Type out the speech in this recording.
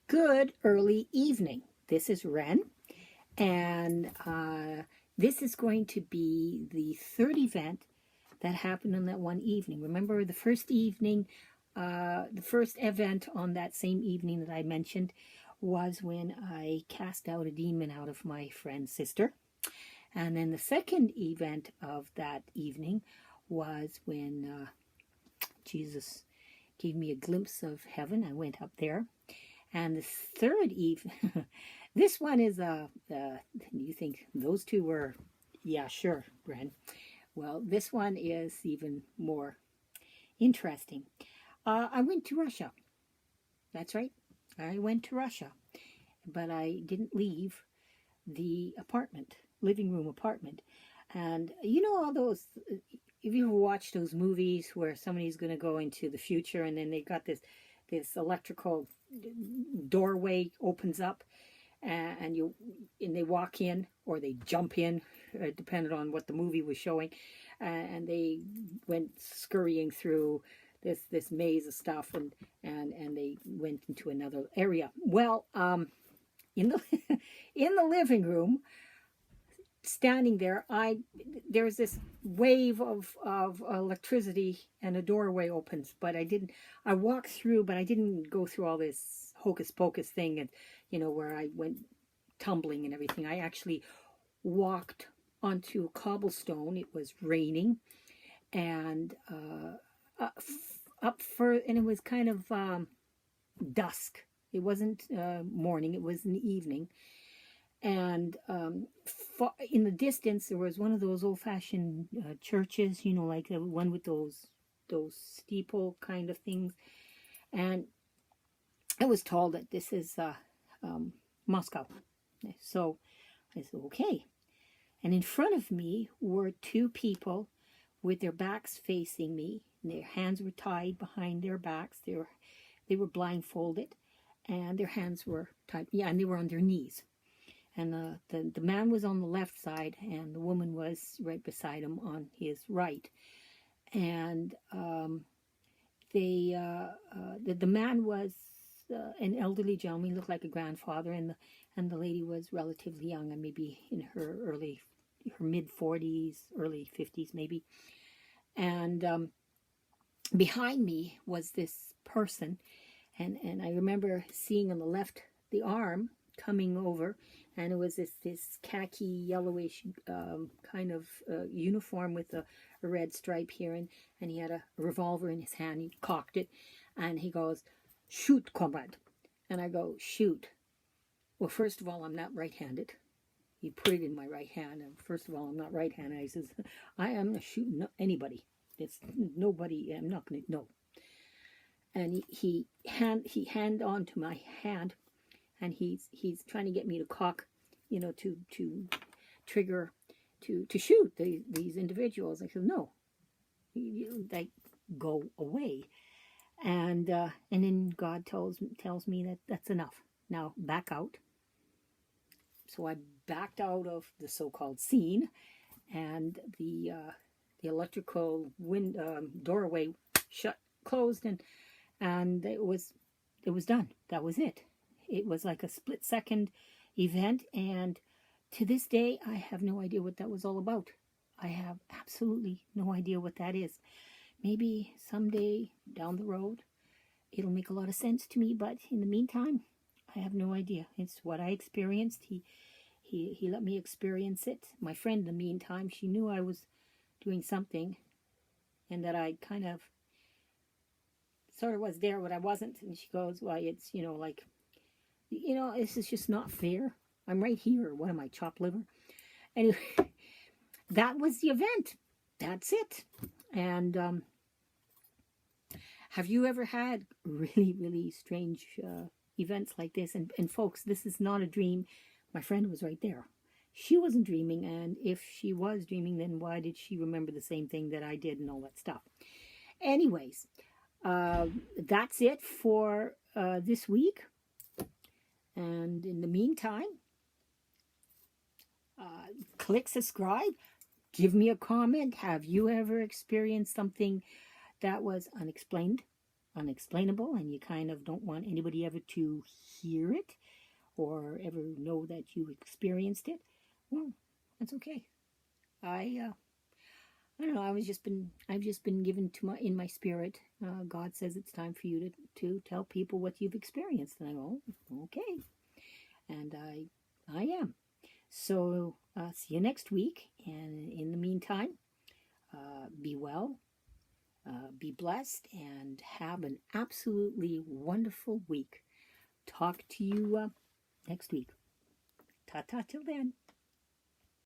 Good early evening. This is Wren, and this is going to be the third event that happened on that one evening. Remember the first evening, the first event on that same evening that I mentioned was when I cast out a demon out of my friend's sister. And then the second event of that evening was when Jesus gave me a glimpse of heaven. I went up there. And the third evening, this one is you think those two were, yeah, sure, Bren. Well, this one is even more interesting. I went to Russia. That's right. I went to Russia, but I didn't leave the apartment, living room apartment. And you know all those, if you ever watched those movies where somebody's going to go into the future and then they got this electrical doorway opens up and they walk in or they jump in, depending on what the movie was showing, and they went scurrying through this maze of stuff and they went into another area. Well, in the in the living room, standing there, there's this wave of electricity and a doorway opens, but I walked through, but I didn't go through all this hocus-pocus thing and where I went tumbling and everything. I actually walked onto cobblestone. It was raining, and and it was kind of dusk. It wasn't morning, it was in the evening. And in the distance, there was one of those old-fashioned churches, like the one with those steeple kind of things. And I was told that this is Moscow. So I said, okay. And in front of me were two people with their backs facing me. And their hands were tied behind their backs. They were blindfolded, and their hands were tied. Yeah, and they were on their knees. And the man was on the left side, and the woman was right beside him on his right. And the man was an elderly gentleman. He looked like a grandfather, and the lady was relatively young, and maybe in her mid-40s, early 50s maybe. And behind me was this person, and I remember seeing on the left the arm coming over, and it was this khaki yellowish kind of uniform with a red stripe here, and he had a revolver in his hand. He cocked it, and he goes, "Shoot, comrade." And I go, "Shoot." Well, first of all, I'm not right-handed. He put it in my right hand, and first of all, I'm not right-handed. He says, "I am not shooting anybody. It's nobody. I'm not going to, no." And he hand on to my hand, and he's trying to get me to cock, to trigger, to shoot these individuals. I said, "No, like, go away." And then God tells me that that's enough. Now back out. So I backed out of the so-called scene, and the electrical doorway closed, and it was done. That was it. It was like a split-second event, and to this day, I have no idea what that was all about. I have absolutely no idea what that is. Maybe someday down the road, it'll make a lot of sense to me, but in the meantime, I have no idea. It's what I experienced. He let me experience it. My friend, in the meantime, she knew I was doing something, and that I kind of sort of was there, but I wasn't. And she goes, "Well, it's, like, this is just not fair. I'm right here. What am I, chopped liver?" Anyway, that was the event. That's it. And have you ever had really, really strange events like this? And folks, this is not a dream. My friend was right there. She wasn't dreaming, and if she was dreaming, then why did she remember the same thing that I did and all that stuff? Anyways, that's it for this week. And in the meantime, click subscribe. Give me a comment. Have you ever experienced something that was unexplained? unexplainable and you kind of don't want anybody ever to hear it or ever know that you experienced it, well, that's okay. I don't know. I've just been given to my in my spirit. God says it's time for you to tell people what you've experienced, and I go, okay, and I am. So see you next week, and in the meantime, be well, be blessed, and have an absolutely wonderful week. Talk to you next week. Ta-ta till then.